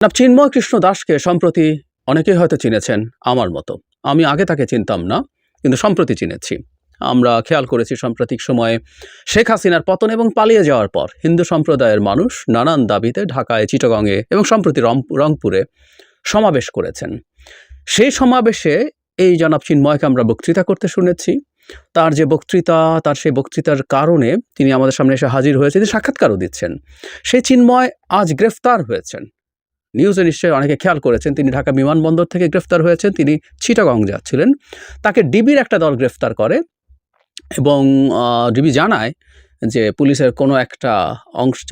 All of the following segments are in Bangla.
চিন্ময় কৃষ্ণ দাসকে সম্প্রতি অনেকেই হয়তো চিনেছেন আমার মতো। আমি আগে তাকে চিনতাম না, কিন্তু সম্প্রতি চিনেছি। আমরা খেয়াল করেছি সাম্প্রতিক সময়ে শেখ হাসিনার পতন এবং পালিয়ে যাওয়ার পর হিন্দু সম্প্রদায়ের মানুষ নানান দাবিতে ঢাকায়, চিটাগংয়ে এবং সম্প্রতি রংপুরে সমাবেশ করেছেন। সেই সমাবেশে এই জনাব চিন্ময়কে আমরা বক্তৃতা করতে শুনেছি। তার যে বক্তৃতা, তার সেই বক্তৃতার কারণে তিনি আমাদের সামনে এসে হাজির হয়েছে, তিনি সাক্ষাৎকারও দিচ্ছেন। সেই চিন্ময় আজ গ্রেফতার হয়েছেন। নিউজে নিশ্চয়ই অনেকে খেয়াল করেছেন, তিনি ঢাকা বিমানবন্দর থেকে গ্রেফতার হয়েছেন। তিনি চিটাগং যাচ্ছিলেন। তাকে ডিবির একটা দল গ্রেফতার করে এবং ডিবি জানায় যে পুলিশের কোনো একটা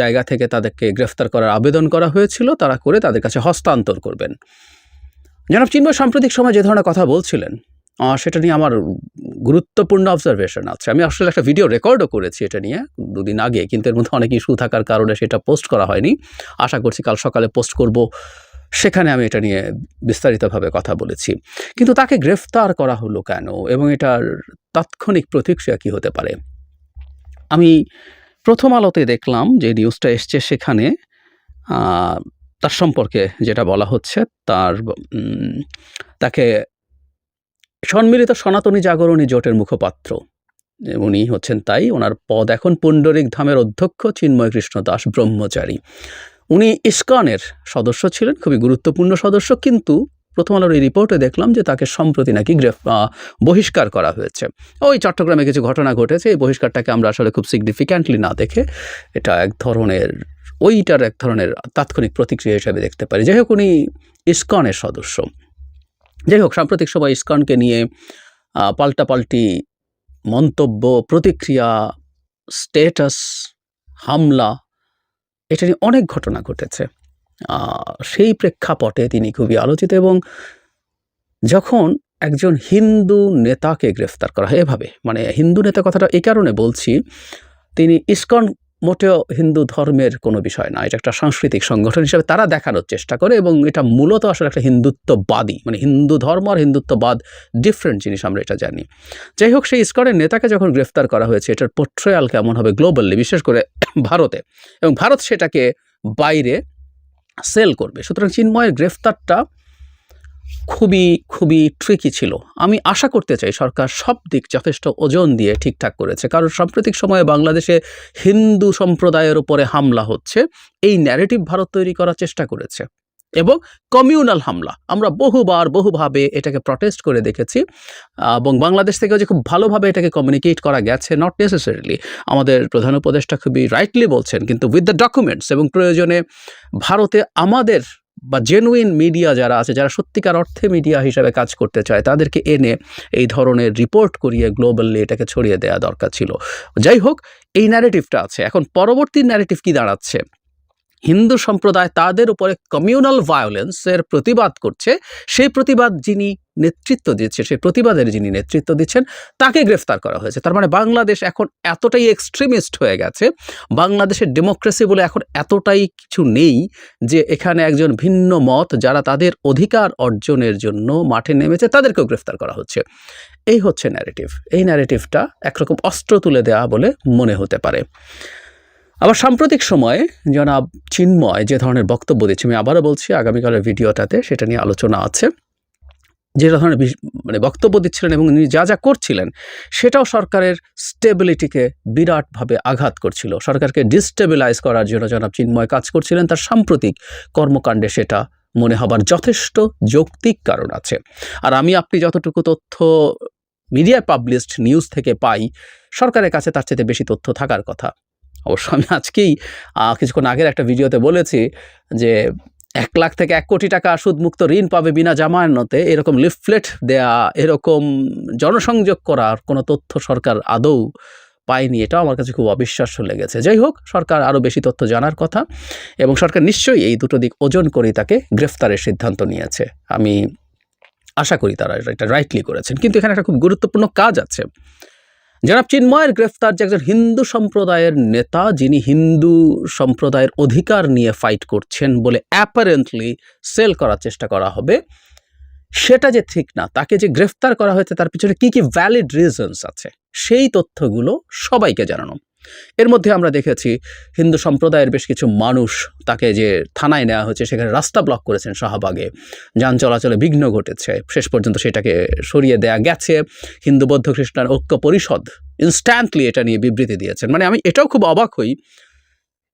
জায়গা থেকে তাদেরকে গ্রেফতার করার আবেদন করা হয়েছিল, তারা করে তাদের কাছে হস্তান্তর করবেন। জনাব চিন্ময় সাম্প্রতিক সময় যে ধরনের কথা বলছিলেন, সেটা নিয়ে আমার গুরুত্বপূর্ণ অবজারভেশন আছে। আমি আসলে একটা ভিডিও রেকর্ডও করেছি এটা নিয়ে 2 দিন আগে, কিন্তু এর মধ্যে অনেক ইস্যু থাকার কারণে সেটা পোস্ট করা হয়নি। আশা করছি কাল সকালে পোস্ট করব, সেখানে আমি এটা নিয়ে বিস্তারিতভাবে কথা বলেছি। কিন্তু তাকে গ্রেফতার করা হলো কেন এবং এটার তাৎক্ষণিক প্রতিক্রিয়া কী হতে পারে? আমি প্রথম আলোতে দেখলাম যে নিউজটা এসছে, সেখানে তার সম্পর্কে যেটা বলা হচ্ছে, তাকে সম্মিলিত সনাতনী জাগরণী জোটের মুখপাত্র উনি হচ্ছেন, তাই ওনার পদ এখন পুণ্ডরিক ধামের অধ্যক্ষ চিন্ময় কৃষ্ণ দাস ব্রহ্মচারী। উনি ইসকনের সদস্য ছিলেন, খুবই গুরুত্বপূর্ণ সদস্য, কিন্তু প্রথম আলোর এই রিপোর্টে দেখলাম যে তাকে সম্প্রতি নাকি বহিষ্কার করা হয়েছে। ওই চট্টগ্রামে কিছু ঘটনা ঘটেছে, এই বহিষ্কারটাকে আমরা আসলে খুব সিগনিফিক্যান্টলি না দেখে এটা এক ধরনের তাৎক্ষণিক প্রতিক্রিয়া হিসেবে দেখতে পারি। যাই হোক, উনি ইসকনের সদস্য। যাই হোক, সাম্প্রতিক সময় ইসকনকে নিয়ে পাল্টাপাল্টি মন্তব্য, প্রতিক্রিয়া, স্ট্যাটাস, হামলা, এটা নিয়ে অনেক ঘটনা ঘটেছে। সেই প্রেক্ষাপটে তিনি খুবই আলোচিত। এবং যখন একজন হিন্দু নেতাকে গ্রেফতার করা হয় এভাবে, মানে হিন্দু নেতা কথাটা এই কারণে বলছি, তিনি ইসকন মোটেও হিন্দু ধর্মের কোনো বিষয় না, এটা একটা সাংস্কৃতিক সংগঠন হিসেবে তারা দেখানোর চেষ্টা করে, এবং এটা মূলত আসলে একটা হিন্দুত্ববাদী, মানে হিন্দু ধর্ম আর হিন্দুত্ববাদ ডিফারেন্ট জিনিস, আমরা এটা জানি। যাই হোক, সেই ইসকনের নেতাকে যখন গ্রেফতার করা হয়েছে, এটার পোর্ট্রেয়াল কেমন হবে গ্লোবালি, বিশেষ করে ভারতে, এবং ভারত সেটাকে বাইরে সেল করবে। সুতরাং চিন্ময়ের গ্রেফতারটা খুবই ট্রিকি ছিল। আমি আশা করতে চাই সরকার সব দিক যথেষ্ট ওজন দিয়ে ঠিকঠাক করেছে, কারণ সাম্প্রতিক সময়ে বাংলাদেশে হিন্দু সম্প্রদায়ের উপরে হামলা হচ্ছে, এই ন্যারেটিভ ভারত তৈরি করার চেষ্টা করেছে, এবং কমিউনাল হামলা আমরা বহুভাবে এটাকে প্রটেস্ট করে দেখেছি, এবং বাংলাদেশ থেকেও যে খুব ভালোভাবে এটাকে কমিউনিকেট করা গেছে, নট নেসেসারিলি। আমাদের প্রধান উপদেষ্টা খুবই রাইটলি বলছেন, কিন্তু উইথ দ্য ডকুমেন্টস, এবং প্রয়োজনে ভারতে আমাদের বা জেনুইন মিডিয়া যারা আছে, যারা সত্যিকার অর্থে মিডিয়া হিসাবে কাজ করতে চায়, তাদেরকে এনে এই ধরনের রিপোর্ট করিয়ে গ্লোবালি এটাকে ছড়িয়ে দেওয়া দরকার ছিল। যাই হোক, এই ন্যারেটিভটা আছে। এখন পরবর্তী ন্যারেটিভ কি দাঁড়াচ্ছে? হিন্দু সম্প্রদায় তাদের উপরে কমিউনাল ভায়োলেন্সের প্রতিবাদ করছে, সেই প্রতিবাদ যিনি নেতৃত্ব দিচ্ছে, সেই প্রতিবাদের যিনি নেতৃত্ব দিচ্ছেন, তাকে গ্রেফতার করা হয়েছে। তার মানে বাংলাদেশ এখন এতটাই এক্সট্রিমিস্ট হয়ে গেছে, বাংলাদেশের ডেমোক্রেসি বলে এখন এতটাই কিছু নেই যে এখানে একজন ভিন্ন মত, যারা তাদের অধিকার অর্জনের জন্য মাঠে নেমেছে, তাদেরকেও গ্রেফতার করা হচ্ছে। এই হচ্ছে ন্যারেটিভ। এই ন্যারেটিভটা একরকম অস্ত্র তুলে দেওয়া বলে মনে হতে পারে। আবার সাম্প্রতিক সময়ে জনাব চিন্ময় যে ধরনের বক্তব্য দিচ্ছে, আমি আবারও বলছি, আগামীকালের ভিডিওটাতে সেটা নিয়ে আলোচনা আছে, যে ধরনের মানে বক্তব্য দিচ্ছিলেন এবং উনি যা করছিলেন, সেটাও সরকারের স্টেবিলিটিকে বিরাটভাবে আঘাত করছিল। সরকারকে ডিস্টেবিলাইজ করার জন্য জনাব চিন্ময় কাজ করছিলেন। তার সাম্প্রতিক কর্মকাণ্ডে সেটা মনে হবার যথেষ্ট যৌক্তিক কারণ আছে। আর আপনি যতটুকু তথ্য মিডিয়ায় পাবলিশড নিউজ থেকে পাই, সরকারের কাছে তার চেয়ে বেশি তথ্য থাকার কথা। অবশ্য আমি আজকেই কিছুক্ষণ আগের একটা ভিডিওতে বলেছি যে 1 লাখ থেকে 1 কোটি টাকা সুদমুক্ত ঋণ পাবে বিনা জামানতে, এরকম লিফলেট দেয়া, এরকম জনসংযোগ করার কোনো তথ্য সরকার আদৌ পায়নি। এটাও আমার কাছে খুব অবিশ্বাস্য লেগেছে। যাই হোক, সরকার আরও বেশি তথ্য জানার কথা, এবং সরকার নিশ্চয়ই এই দুটো দিক ওজন করেই তাকে গ্রেফতারের সিদ্ধান্ত নিয়েছে। আমি আশা করি তারা এটা রাইটলি করেছেন। কিন্তু এখানে একটা খুব গুরুত্বপূর্ণ কাজ আছে। জনাব চিন্ময়ের গ্রেফতার যে একজন হিন্দু সম্প্রদায়ের নেতা, যিনি হিন্দু সম্প্রদায়ের অধিকার নিয়ে ফাইট করছেন বলে অ্যাপারেন্টলি সেল করার চেষ্টা করা হবে, সেটা যে ঠিক না। তাকে যে গ্রেফতার করা হয়েছে তার পিছনে কি ভ্যালিড রিজনস আছে, সেই তথ্যগুলো সবাইকে জানানো। এর মধ্যে আমরা দেখেছি হিন্দু সম্প্রদায়ের বেশ কিছু মানুষ তাকে যে থানায় নেওয়া হয়েছে সেখানে রাস্তা ব্লক করেছেন শাহবাগে, যান চলাচলে বিঘ্ন ঘটেছে, শেষ পর্যন্ত সেটাকে সরিয়ে দেয়া গেছে। হিন্দু বৌদ্ধ খ্রিস্টান ঐক্য পরিষদ ইনস্ট্যান্টলি এটা নিয়ে বিবৃতি দিয়েছেন। মানে আমি এটাও খুব অবাক হই,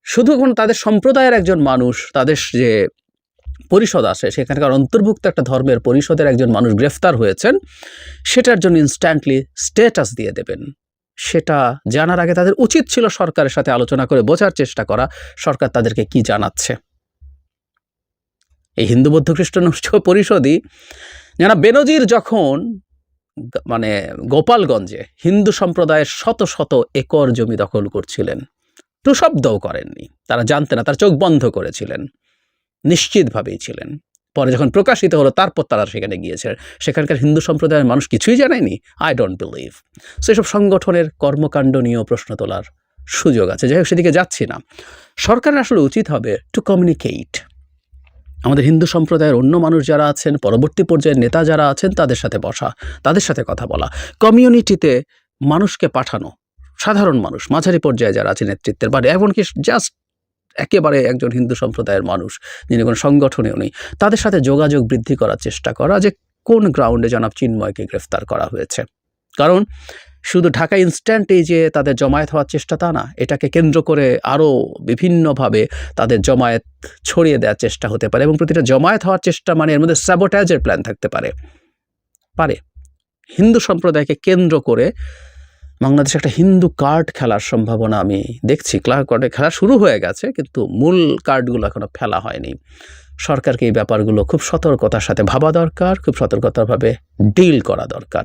শুধু কোনো তাদের সম্প্রদায়ের একজন মানুষ, তাদের যে পরিষদ আছে সেখানকার অন্তর্ভুক্ত একটা ধর্মের পরিষদের একজন মানুষ গ্রেফতার হয়েছেন, সেটার জন্য ইনস্ট্যান্টলি স্ট্যাটাস দিয়ে দেবেন। সেটা জানার আগে তাদের উচিত ছিল সরকারের সাথে আলোচনা করে বোঝার চেষ্টা করা সরকার তাদেরকে কি জানাচ্ছে। এই হিন্দু বৌদ্ধ খ্রিস্টান পরিষদই যারা বেনজির যখন মানে গোপালগঞ্জে হিন্দু সম্প্রদায়ের শত শত একর জমি দখল করছিলেন, টু শব্দও করেননি, তারা জানতেন না, তার চোখ বন্ধ করেছিলেন, নিশ্চিতভাবেই ছিলেন। পরে যখন প্রকাশিত হলো তারপর তারা সেখানে গিয়েছিলেন, সেখানকার হিন্দু সম্প্রদায়ের মানুষ কিছুই জানায়নি। I don't believe. সেসব সংগঠনের কর্মকাণ্ড নিয়েও প্রশ্ন তোলার সুযোগ আছে। যাই হোক, সেদিকে যাচ্ছি না। সরকারের আসলে উচিত হবে টু কমিউনিকেট, আমাদের হিন্দু সম্প্রদায়ের অন্য মানুষ যারা আছেন, পরবর্তী পর্যায়ের নেতা যারা আছেন, তাদের সাথে বসা, তাদের সাথে কথা বলা, কমিউনিটিতে মানুষকে পাঠানো, সাধারণ মানুষ, মাঝারি পর্যায়ে যারা আছে নেতৃত্বের, বা এমনকি জাস্ট একেবারে একজন হিন্দু সম্প্রদায়ের মানুষ যিনি কোনো সংগঠনেও নেই, তাদের সাথে যোগাযোগ বৃদ্ধি করার চেষ্টা করা যে কোন গ্রাউন্ডে জনাব চিন্ময়কে গ্রেফতার করা হয়েছে। কারণ শুধু ঢাকা ইনস্ট্যান্টেই যে তাদের জমায়েত হওয়ার চেষ্টা তা না, এটাকে কেন্দ্র করে আরও বিভিন্নভাবে তাদের জমায়েত ছড়িয়ে দেওয়ার চেষ্টা হতে পারে, এবং প্রতিটা জমায়েত হওয়ার চেষ্টা মানে এর মধ্যে স্যাবোটাজের প্ল্যান থাকতে পারে। হিন্দু সম্প্রদায়কে কেন্দ্র করে বাংলাদেশে একটা হিন্দু কার্ড খেলার সম্ভাবনা আমি দেখছি। কার্ডে খেলা শুরু হয়ে গেছে, কিন্তু মূল কার্ডগুলো এখনো ফেলা হয়নি। সরকারকে এই ব্যাপারগুলো খুব সতর্কতার সাথে ভাবা দরকার, খুব সতর্কতাভাবে ডিল করা দরকার।